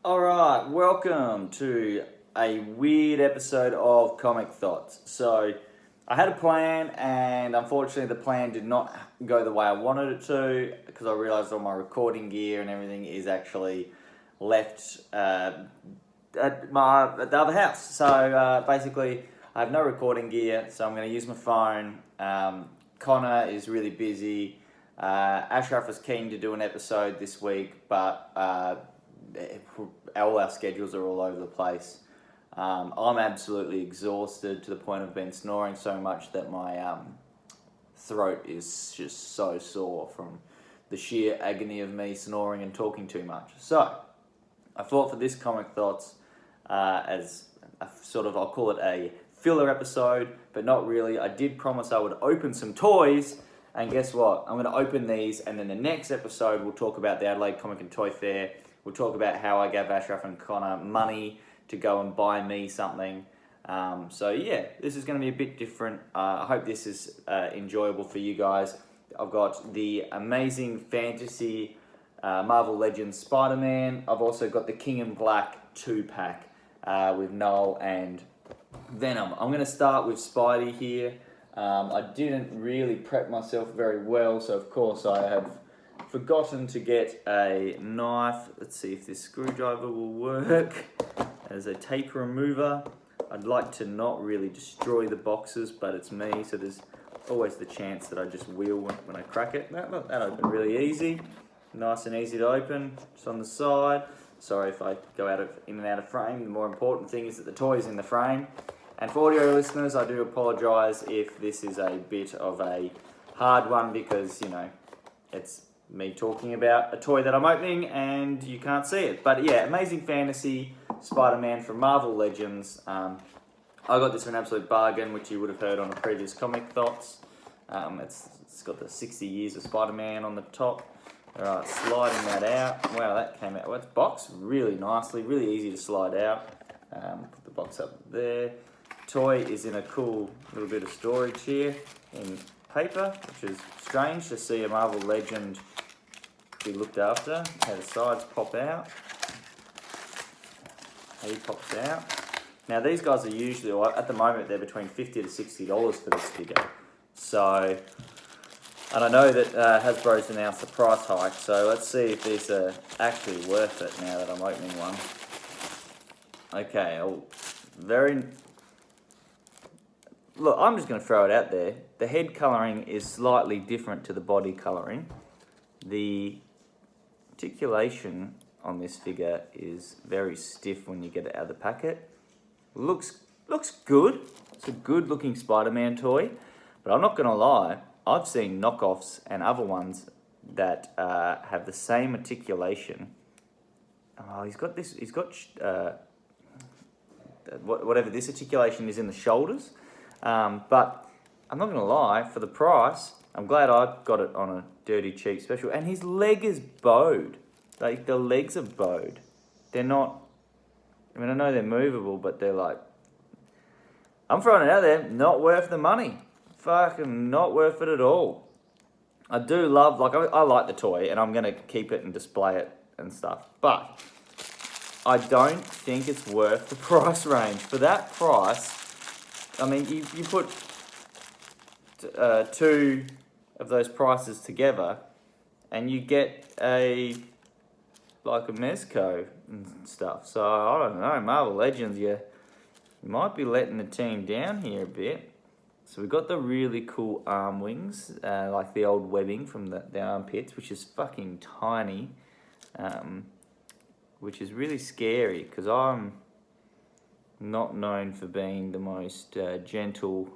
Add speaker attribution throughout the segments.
Speaker 1: Alright, welcome to a weird episode of Comic Thoughts. So, I had a plan and unfortunately the plan did not go the way I wanted it to because I realised all my recording gear and everything is actually left at the other house. So, basically I have no recording gear, so I'm going to use my phone. Connor is really busy. Ashraf was keen to do an episode this week, but all our schedules are all over the place. I'm absolutely exhausted to the point of being snoring so much that my throat is just so sore from the sheer agony of me snoring and talking too much. So, I thought for this Comic Thoughts, as a I'll call it a filler episode, but not really. I did promise I would open some toys, and guess what? I'm going to open these, and then the next episode we'll talk about the Adelaide Comic and Toy Fair. We'll talk about how I gave Ashraf and Connor money to go and buy me something. So yeah, this is going to be a bit different. I hope this is enjoyable for you guys. I've got the amazing fantasy Marvel Legends Spider-Man. I've also got the King in Black 2-pack with Noel and Venom. I'm going to start with Spidey here. I didn't really prep myself very well, so of course I have forgotten to get a knife. Let's see if this screwdriver will work as a tape remover. I'd like to not really destroy the boxes, but it's me, so there's always the chance that I just will when I crack it. That opened really easy. Nice and easy to open, just on the side. Sorry if I go in and out of frame. The more important thing is that the toy is in the frame. And for audio listeners, I do apologise if this is a bit of a hard one because, it's me talking about a toy that I'm opening and you can't see it. But yeah, Amazing Fantasy Spider-Man from Marvel Legends. I got this for an absolute bargain, which you would have heard on a previous Comic Thoughts. It's got the 60 years of Spider-Man on the top. Alright, sliding that out. Wow, that came out. Well, it's boxed really nicely, really easy to slide out. Put the box up there. Toy is in a cool little bit of storage here in paper, which is strange to see a Marvel Legend be looked after. How the sides pop out. He pops out. Now these guys are usually, at the moment, they're between $50 to $60 for this figure. So, and I know that Hasbro's announced a price hike, so let's see if these are actually worth it now that I'm opening one. Okay, Look, I'm just going to throw it out there. The head colouring is slightly different to the body colouring. The articulation on this figure is very stiff when you get it out of the packet. Looks good. It's a good looking Spider-Man toy. But I'm not going to lie, I've seen knockoffs and other ones that have the same articulation. Oh, he's got whatever this articulation is in the shoulders. But I'm not going to lie, for the price, I'm glad I got it on a dirty cheap special. And his leg is bowed. Like, the legs are bowed. They're not, I know they're movable, but they're like, I'm throwing it out there, not worth the money. Fucking not worth it at all. I do love, I like the toy, and I'm going to keep it and display it and stuff. But I don't think it's worth the price range. For that price, you put two of those prices together and you get a Mezco and stuff. So, I don't know, Marvel Legends, you might be letting the team down here a bit. So we've got the really cool arm wings, like the old webbing from the armpits, which is fucking tiny, which is really scary because I'm not known for being the most gentle.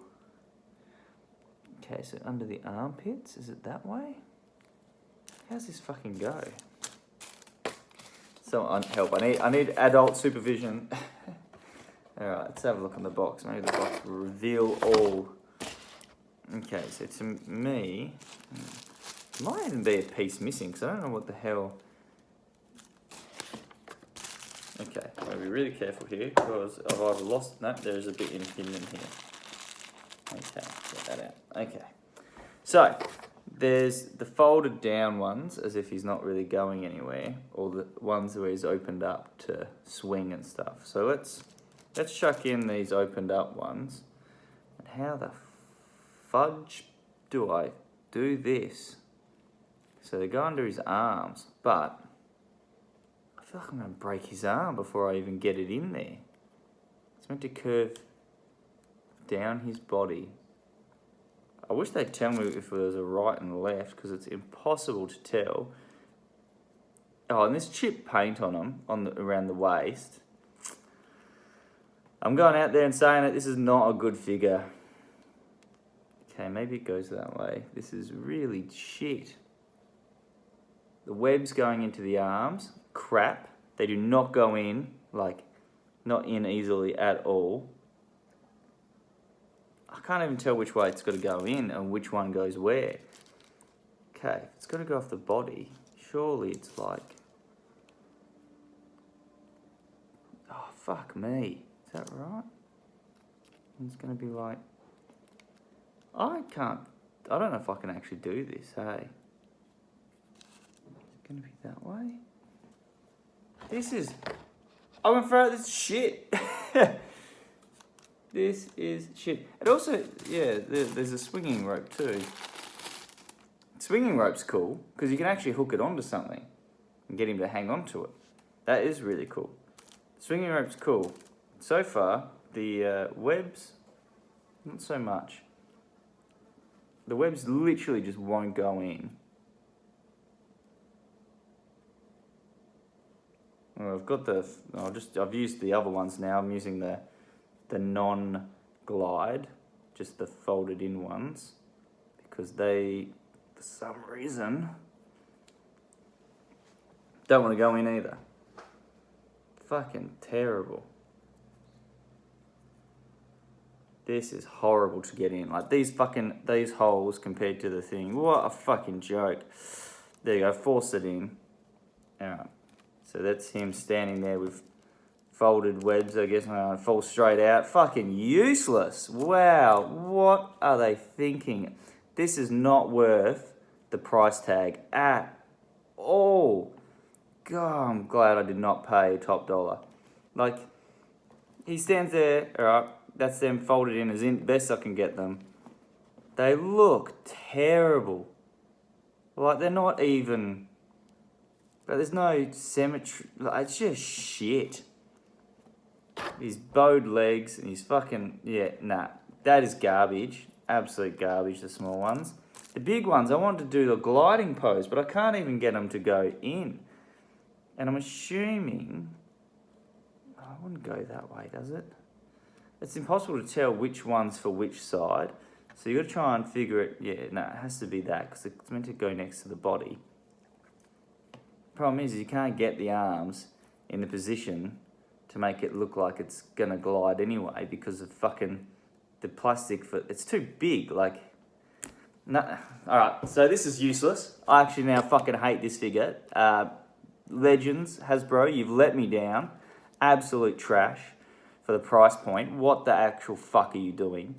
Speaker 1: Okay, so under the armpits, is it that way? How's this fucking go? Someone help, I need adult supervision. Alright, let's have a look on the box. Maybe the box will reveal all. Okay, so to me, it might even be a piece missing because I don't know what the hell. Okay, I'll be really careful here because I've either lost. No, there is a bit hidden in here. Okay, get that out. Okay, so there's the folded down ones, as if he's not really going anywhere, or the ones where he's opened up to swing and stuff. So let's chuck in these opened up ones. And how the fudge do I do this? So they go under his arms, but I feel like I'm going to break his arm before I even get it in there. It's meant to curve down his body. I wish they'd tell me if there was a right and a left, because it's impossible to tell. Oh, and there's chip paint on them, around the waist. I'm going out there and saying that this is not a good figure. Okay, maybe it goes that way. This is really shit. The web's going into the arms. Crap. They do not go in, like, not in easily at all. I can't even tell which way it's got to go in and which one goes where. Okay, it's got to go off the body. Surely it's like... Oh, fuck me. Is that right? It's going to be like... I don't know if I can actually do this, hey? Is it going to be that way? This is... I'm going to throw this shit. This is shit. And also, yeah, there's a swinging rope too. Swinging rope's cool, because you can actually hook it onto something and get him to hang on to it. That is really cool. Swinging rope's cool. So far, the webs, not so much. The webs literally just won't go in. Well, I've used the other ones now. I'm using the non-glide, just the folded in ones, because they, for some reason, don't want to go in either. Fucking terrible. This is horrible to get in. Like, these holes compared to the thing. What a fucking joke. There you go, force it in. Alright, so that's him standing there with folded webs, I guess. Fall straight out. Fucking useless. Wow, what are they thinking? This is not worth the price tag at all. God, I'm glad I did not pay top dollar. Like, he stands there, alright, that's them folded in as best I can get them. They look terrible. Like, they're not even, but there's no symmetry. Like, it's just shit. His bowed legs and his fucking, yeah, nah. That is garbage. Absolute garbage, the small ones. The big ones, I wanted to do the gliding pose, but I can't even get them to go in. And I'm assuming, I wouldn't go that way, does it? It's impossible to tell which one's for which side. So you got to try and figure it. Yeah, no, it has to be that, because it's meant to go next to the body. Problem is you can't get the arms in the position to make it look like it's going to glide anyway, because of fucking the plastic it's too big. Like, no. Alright, so this is useless. I actually now fucking hate this figure. Legends, Hasbro, you've let me down. Absolute trash for the price point. What the actual fuck are you doing?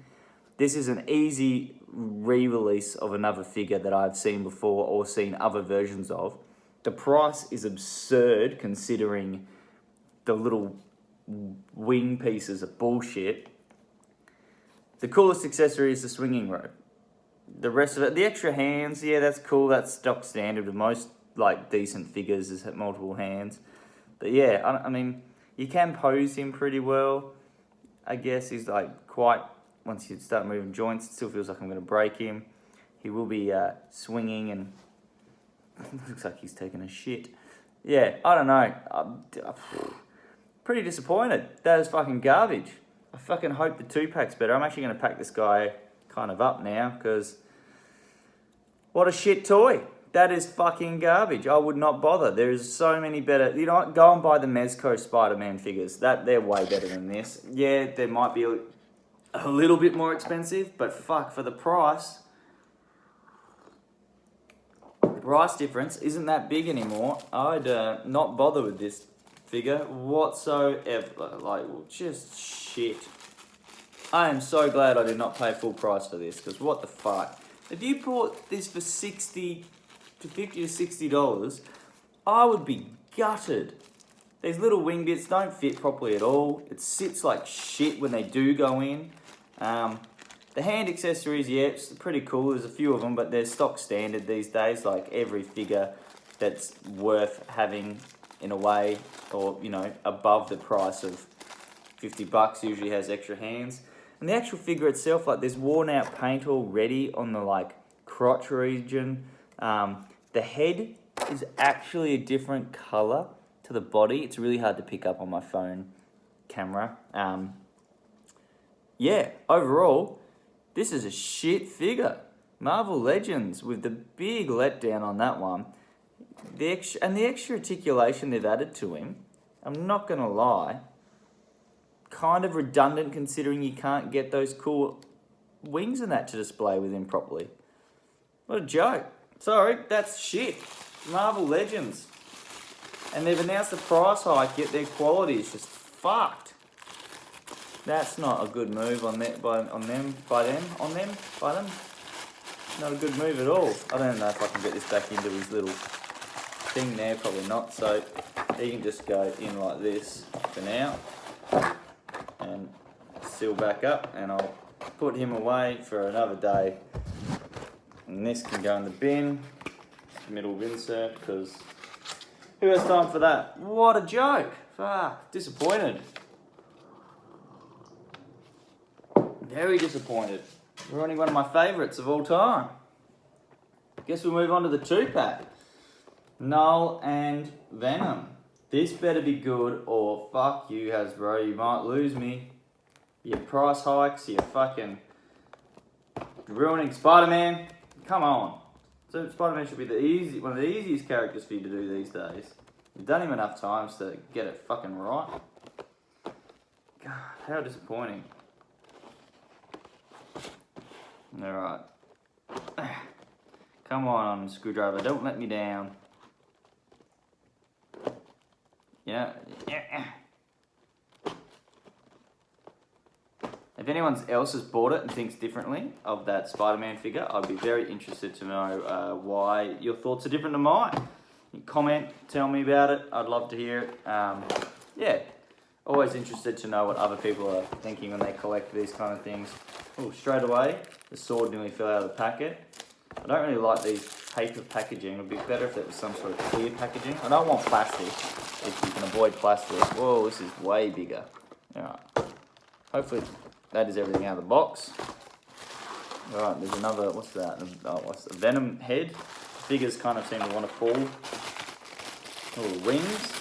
Speaker 1: This is an easy re-release of another figure that I've seen before or seen other versions of. The price is absurd considering the little wing pieces are bullshit. The coolest accessory is the swinging rope. The rest of it, the extra hands, yeah, that's cool. That's stock standard with most like decent figures is multiple hands. But yeah, I mean, you can pose him pretty well. I guess he's like quite, once you start moving joints, it still feels like I'm going to break him. He will be swinging and looks like he's taking a shit. Yeah, I don't know. I'm pretty disappointed. That is fucking garbage. I fucking hope the 2-pack's better. I'm actually going to pack this guy kind of up now, because what a shit toy. That is fucking garbage. I would not bother. There's so many better... You know what? Go and buy the Mezco Spider-Man figures. They're way better than this. Yeah, they might be a little bit more expensive, but fuck, for the price... The price difference isn't that big anymore. I'd not bother with this figure whatsoever. Like, just shit. I am so glad I did not pay full price for this, because what the fuck? If you bought this for $50 to $60, I would be gutted. These little wing bits don't fit properly at all. It sits like shit when they do go in. The hand accessories, yeah, it's pretty cool. There's a few of them, but they're stock standard these days. Like every figure that's worth having in a way, or above the price of $50 usually has extra hands. And the actual figure itself, like there's worn out paint already on the like crotch region. The head is actually a different color to the body. It's really hard to pick up on my phone camera. Yeah, overall, this is a shit figure. Marvel Legends with the big letdown on that one. The extra articulation they've added to him, I'm not going to lie, kind of redundant considering you can't get those cool wings and that to display with him properly. What a joke. Sorry, that's shit. Marvel Legends. And they've announced the price hike, yet their quality is just fucked. That's not a good move on them. Not a good move at all. I don't know if I can get this back into his little thing there, probably not. So he can just go in like this for now and seal back up, and I'll put him away for another day. And this can go in the bin, middle insert, because who has time for that? What a joke. Fuck, disappointed. Very disappointed. They're only one of my favourites of all time. Guess we'll move on to the 2-pack. Null and Venom. This better be good or fuck you, Hasbro. You might lose me. Your price hikes, you're fucking ruining Spider-Man. Come on. So Spider-Man should be one of the easiest characters for you to do these days. You've done him enough times to get it fucking right. God, how disappointing. Alright. Come on, Screwdriver, don't let me down. Yeah. If anyone else has bought it and thinks differently of that Spider-Man figure, I'd be very interested to know why your thoughts are different to mine. Comment, tell me about it. I'd love to hear it. Yeah, always interested to know what other people are thinking when they collect these kind of things. Oh, straight away, the sword nearly fell out of the packet. I don't really like these paper packaging. It would be better if it was some sort of clear packaging. I don't want plastic, if you can avoid plastic. Whoa, this is way bigger. Alright, hopefully that is everything out of the box. Alright, there's another, what's that? What's the Venom head? Figures kind of seem to want to fall. Oh, the wings.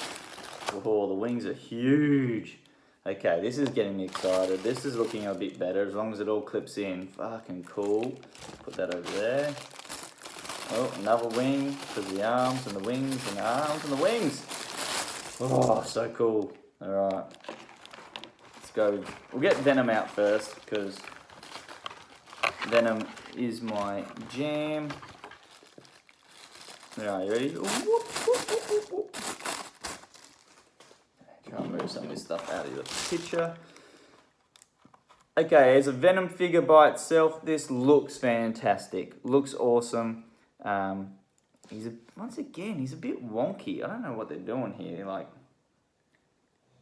Speaker 1: Oh, the wings are huge. Okay, this is getting me excited. This is looking a bit better as long as it all clips in. Fucking cool. Put that over there. Oh, another wing because the arms and the wings and the arms and the wings. Oh, so cool. Alright. Let's go. We'll get Venom out first because Venom is my jam. Alright, you ready? Try and move some of this stuff out of the picture. Okay, as a Venom figure by itself, this looks fantastic. Looks awesome. Once again, he's a bit wonky. I don't know what they're doing here. Like,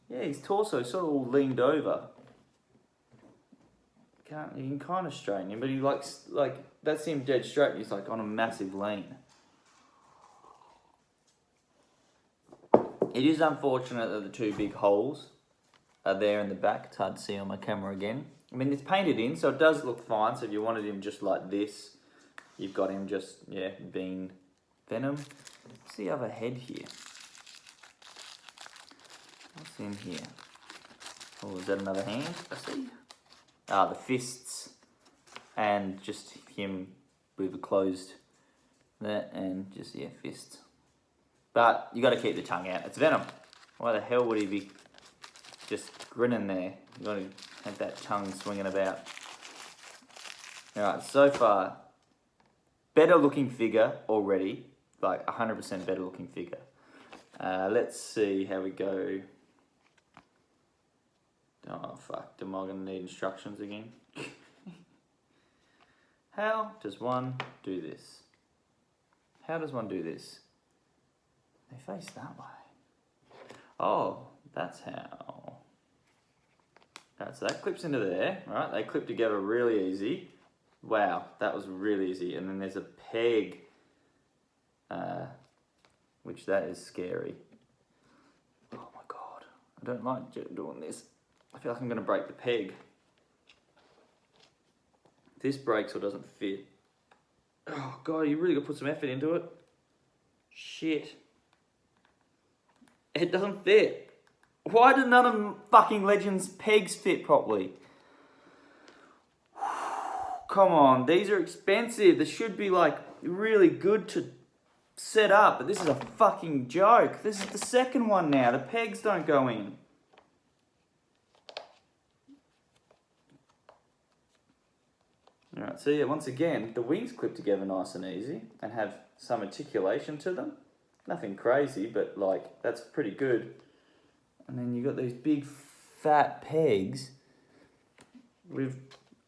Speaker 1: yeah, his torso sort of all leaned over. You can kind of straighten him, but he like that's him dead straight. He's like on a massive lean. It is unfortunate that the two big holes are there in the back. It's hard to see on my camera again. I mean, it's painted in, so it does look fine. So if you wanted him just like this, you've got him just, yeah, being Venom. What's the other head here? What's in here? Oh, is that another hand? I see. Ah, the fists. And just him with a closed there and just, yeah, fists. But you got to keep the tongue out. It's Venom. Why the hell would he be just grinning there? You got to have that tongue swinging about. All right, so far, better looking figure already. Like 100% better looking figure. Let's see how we go. Oh fuck! Am I gonna need instructions again? How does one do this? How does one do this? They face that way. Oh, that's how. So that clips into there, right? They clip together really easy. Wow, that was really easy. And then there's a peg, which that is scary. Oh my God, I don't like doing this. I feel like I'm gonna break the peg. If this breaks or doesn't fit. Oh God, you really gotta put some effort into it. Shit. It doesn't fit. Why do none of fucking Legends pegs fit properly? Come on, these are expensive. They should be like really good to set up, but this is a fucking joke. This is the second one now. The pegs don't go in. Alright, so yeah, once again, the wings clip together nice and easy and have some articulation to them. Nothing crazy, but like, that's pretty good. And then you've got these big fat pegs with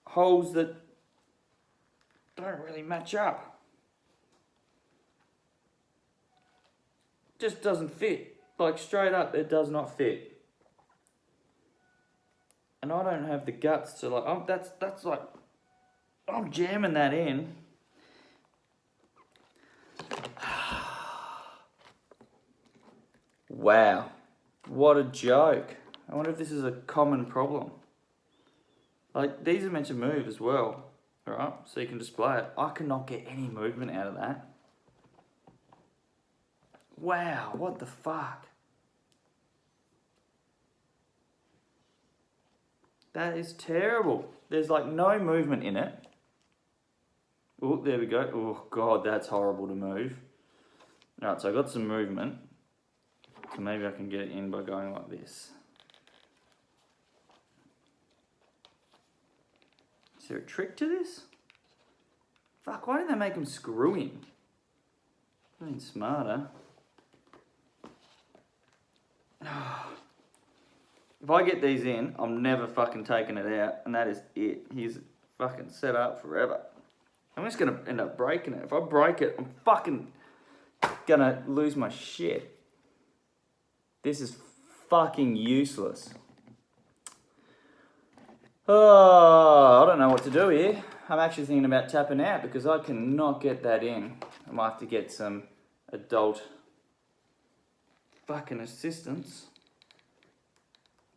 Speaker 1: holes that don't really match up. Just doesn't fit. Like straight up, it does not fit. And I don't have the guts to like, that's like, I'm jamming that in. Wow. What a joke. I wonder if this is a common problem. Like, these are meant to move as well, right? So you can display it. I cannot get any movement out of that. Wow, what the fuck? That is terrible. There's like no movement in it. Oh, there we go. Oh God, that's horrible to move. Alright, so I got some movement. So maybe I can get it in by going like this. Is there a trick to this? Fuck, why didn't they make them screw in? I've been smarter. If I get these in, I'm never fucking taking it out, and that is it. He's fucking set up forever. I'm just gonna end up breaking it. If I break it, I'm fucking gonna lose my shit. This is fucking useless. Oh, I don't know what to do here. I'm actually thinking about tapping out because I cannot get that in. I might have to get some adult fucking assistance.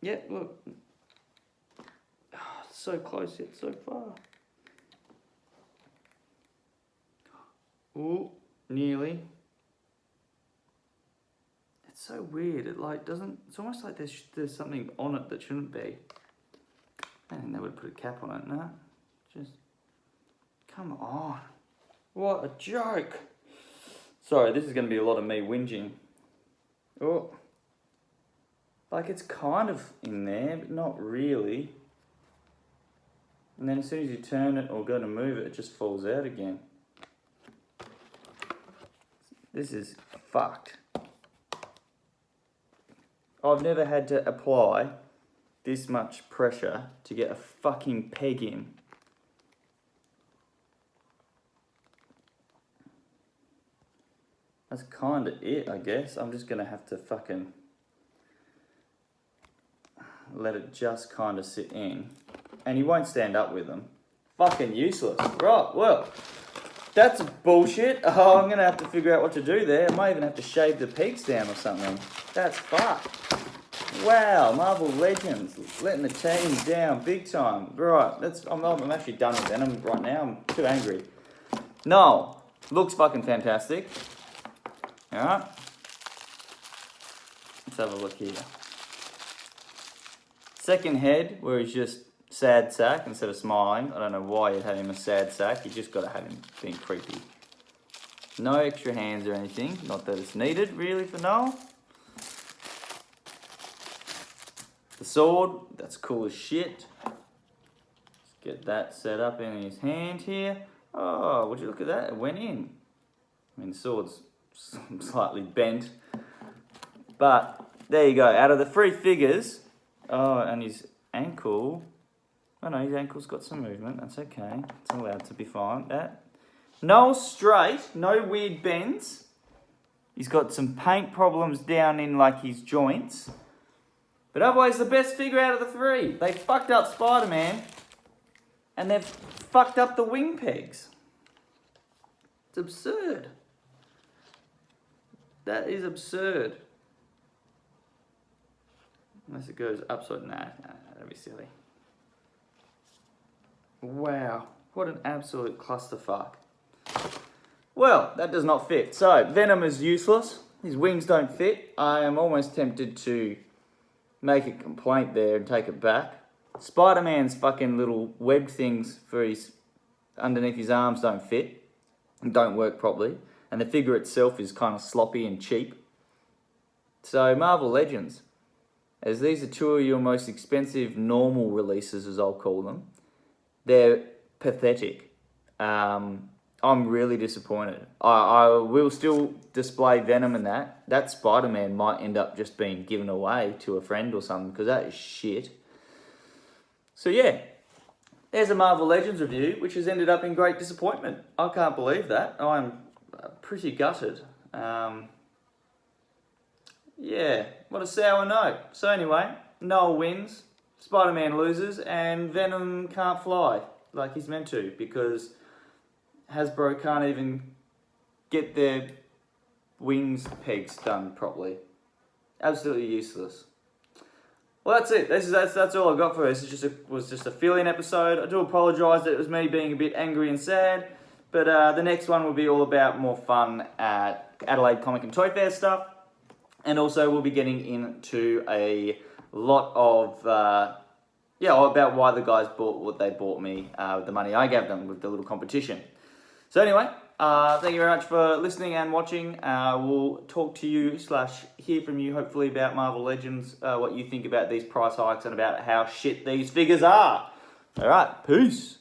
Speaker 1: Yeah, look. Oh, so close yet so far. Ooh, nearly. It's so weird. It like doesn't. It's almost like there's something on it that shouldn't be. I think they would put a cap on it. No, just come on. What a joke. Sorry, this is going to be a lot of me whinging. Oh, like it's kind of in there, but not really. And then as soon as you turn it or go to move it, it just falls out again. This is fucked. I've never had to apply this much pressure to get a fucking peg in. That's kind of it, I guess. I'm just going to have to fucking let it just kind of sit in. And he won't stand up with them. Fucking useless. Right, well, that's bullshit. Oh, I'm going to have to figure out what to do there. I might even have to shave the peaks down or something. That's fucked. Wow, Marvel Legends letting the team down big time. Right, I'm actually done with Venom right now. I'm too angry. No, looks fucking fantastic. Alright. Let's have a look here. Second head, where he's just sad sack instead of smiling. I don't know why you'd have him a sad sack. You just got to have him being creepy. No extra hands or anything. Not that it's needed, really, for Noel. The sword, that's cool as shit. Let's get that set up in his hand here. Oh, would you look at that? It went in. I mean, the sword's slightly bent. But, there you go. Out of the three figures, oh, and his ankle,
Speaker 2: I know his ankle's got some movement. That's okay. It's allowed to be fine. That. No straight, no weird bends. He's got some paint problems down in like his joints. But otherwise, the best figure out of the three. They fucked up Spider-Man. And they've fucked up the wing pegs. It's absurd. That is absurd. Unless it goes upside. Nah, that'd be silly. Wow. What an absolute clusterfuck. Well, that does not fit. So, Venom is useless. His wings don't fit. I am almost tempted to make a complaint there and take it back. Spider-Man's fucking little web things for his underneath his arms don't fit and don't work properly. And the figure itself is kind of sloppy and cheap. So, Marvel Legends, as these are two of your most expensive normal releases, as I'll call them, they're pathetic. I'm really disappointed. I will still display Venom and that. That Spider-Man might end up just being given away to a friend or something, because that is shit. So yeah, there's a Marvel Legends review, which has ended up in great disappointment. I can't believe that. I'm pretty gutted. Yeah, what a sour note. So anyway, Noel wins, Spider-Man loses, and Venom can't fly like he's meant to, because Hasbro can't even get their wings pegs done properly. Absolutely useless. Well, that's it. That's all I got for this. It was just a fill-in episode. I do apologise that it was me being a bit angry and sad, but the next one will be all about more fun at Adelaide Comic and Toy Fair stuff, and also we'll be getting into a lot of about why the guys bought what they bought me with the money I gave them with the little competition. So anyway, thank you very much for listening and watching. We'll talk to you / hear from you hopefully about Marvel Legends, what you think about these price hikes and about how shit these figures are. Alright, peace.